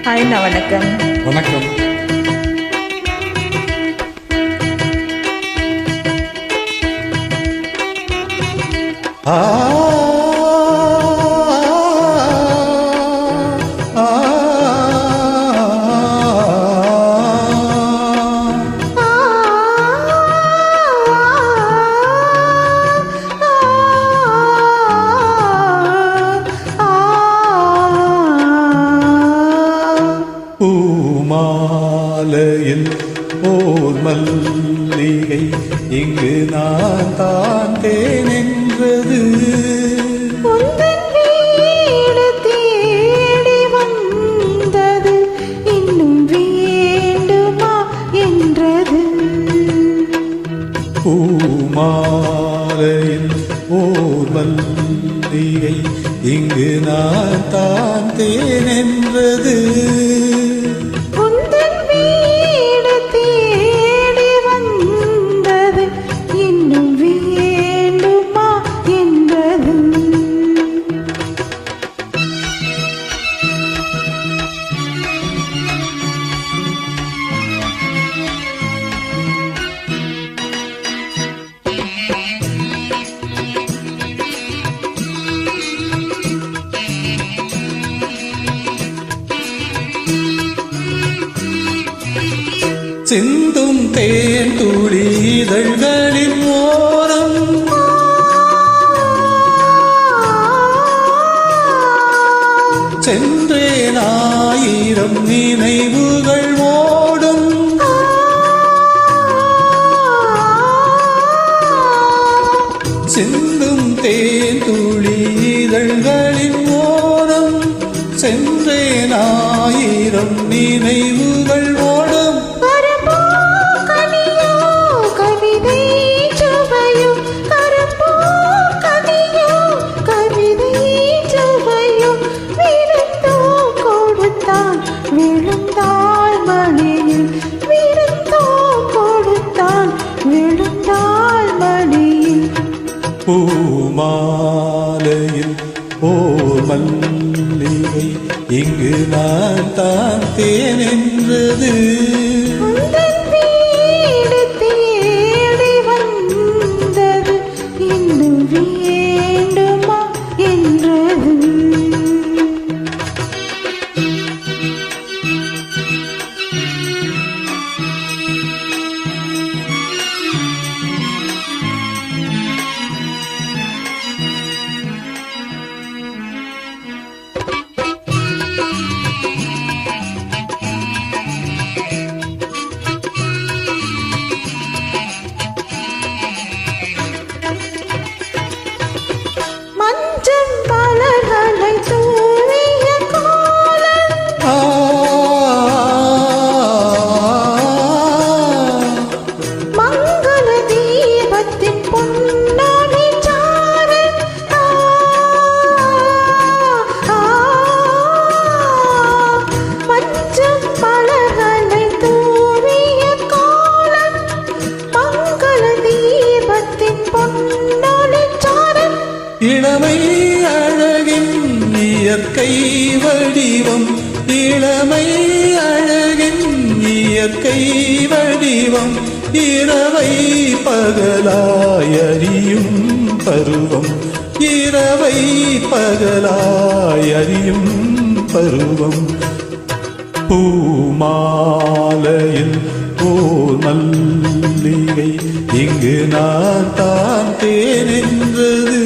ஹாய்ண்ணா, வணக்கம். வணக்கம். பூமாலையில் ஓர் மல்லிகை இங்கு நான் தான் தேனென்றது. தேடி வந்தது இன்னும் வேண்டுமா என்றது. பூமாலையில் ஓர் மல்லிகை இங்கு நான் தான் தேனென்றது. சிந்தும் தேன் துளி இதழ்களின் ஓரம் சென்றேன் ஆயிரம் நினைவுகள் ஓடும். சிந்தும் தேன் துளி இதழ்களின் ஓரம் சென்றேன் ஆயிரம் நினைவுகள் ஓடும். விழுந்தாள் மடியில் விருந்தோ கொடுத்தான் விழுந்தாள் மடியில். பூமாலையில் ஓர் மல்லிகை இங்கு நான் தான் தேனென்றது. தேடி வந்தது இன்னும் வேண்டுமா என்றது. இளமை அழகின் இயற்கை வடிவம். இளமை அழகின் இயற்கை வடிவம். இரவை பகலாய் அறியும் பருவம். இரவை பகலாய் அறியும் பருவம். பூமாலையில் ஓர் மல்லிகை இங்கு நான் தான் தேனென்றது.